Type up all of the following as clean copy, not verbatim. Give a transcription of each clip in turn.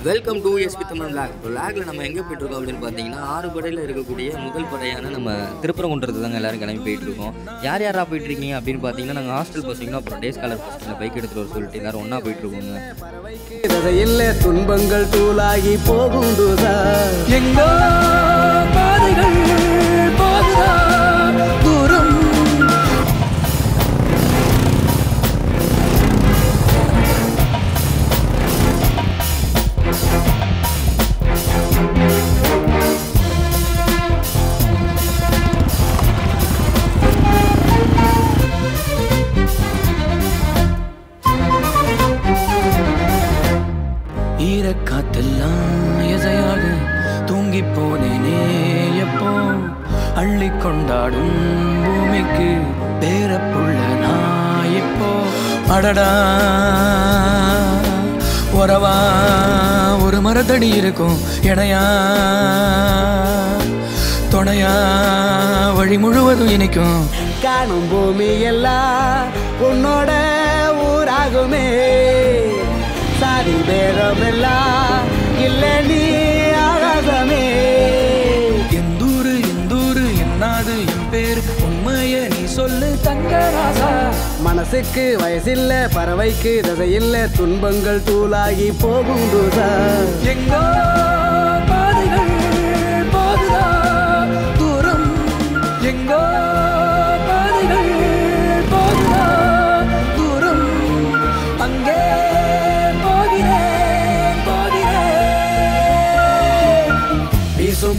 Welcome to SP Tamil vlog. விளாக்ல நம்ம எங்கே போயிட்டுருக்கோம் அப்படின்னு பார்த்தீங்கன்னா, 6 படையில் இருக்கக்கூடிய முதல் படையான நம்ம திருப்பரங்குன்றத்துக்கு தாங்க எல்லோரும் கிளம்பி போயிட்டுருக்கோம். யார் யாராக போயிட்டுருக்கீங்க அப்படின்னு பார்த்தீங்கன்னா, நாங்கள் ஹாஸ்டல் பசங்களும் அப்புறம் டேஸ் காலர் பசங்களை பைக் எடுத்துகிட்டு வர சொல்லிட்டு எல்லோரும் ஒன்றா போயிட்டுருக்கோங்க. இல்லை துன்பங்கள் தூளாகி போகும் எங்கோ பாதைகள் தூரம் ஈரக்காத்தெல்லாம் எதையாக தூங்கி போனேனே எப்போ அள்ளி கொண்டாடும் பூமிக்கு பேரப்புள்ள நான் இப்போ அடடா உறவா ஒரு மரத்தடி இருக்கும் இடையா துணையா வழி முழுவதும் இனிக்கும் காணும் பூமி எல்லாம் உன்னோட ஊராகுமே சாதி பேரமெல்லாம் இல்ல நீ ஆகாசமே எந்தூரு என்னாது என் பேர் உண்மைய நீ சொல்லு தங்கராசா மனசுக்கு வயசில்ல பறவைக்கு தசையில்ல துன்பங்கள் தூளாகி போகும் தூசா எங்கோ பாதைகள் போகுதா தூரம் எங்கோ பாதைகள் போகுதா தூரம் அங்கே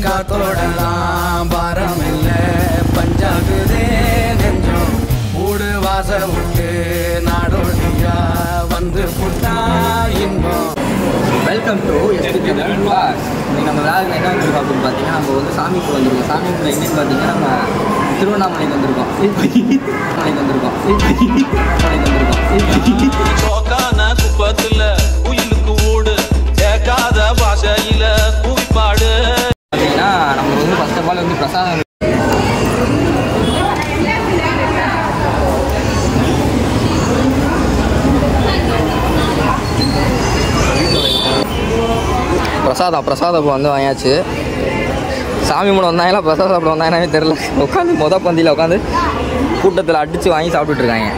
காத்தோடலாம் பாரம் இல்ல பஞ்சாகுதே நெஞ்சம் ஊடு வாச விட்டு நாடோடியா வந்து புட்டா இன்பம். Welcome to SP Tamil vlog. இன்னைக்கு நம்ம விளாக்ல என்ன வந்திருக்கோம் அப்படின்னு பார்த்தீங்கன்னா, நம்ம வந்து சாமிக்கு வந்திருக்கோம். சாமிக்குள்ள எங்கேன்னு பார்த்தீங்கன்னா, நம்ம திருவண்ணாமலைக்கு வந்திருக்கோம். பார்த்தீங்கன்னா நம்ம வந்து ஃபர்ஸ்ட் ஆஃப் ஆல் வந்து பிரசாதம் பிரசாதம் இப்போ வந்து வாங்கியாச்சு. சாமி மூலம் வந்தாங்களா பிரசாதம் சாப்பிட வந்தாங்கன்னாவே தெரில. உட்காந்து பந்தியில் உட்காந்து கூட்டத்தில் அடித்து வாங்கி சாப்பிட்டுட்டு இருக்காங்க.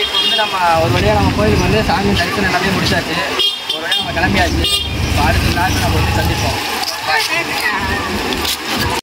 இப்போ வந்து நம்ம ஒரு வழியாக நம்ம கோயிலுக்கு வந்து சாமி தரிசனம் எல்லாமே முடிச்சாச்சு. ஒரு வழியாக நம்ம கிளம்பியாச்சு. அடுத்த நாள் நம்ம வந்து சந்திப்போம்.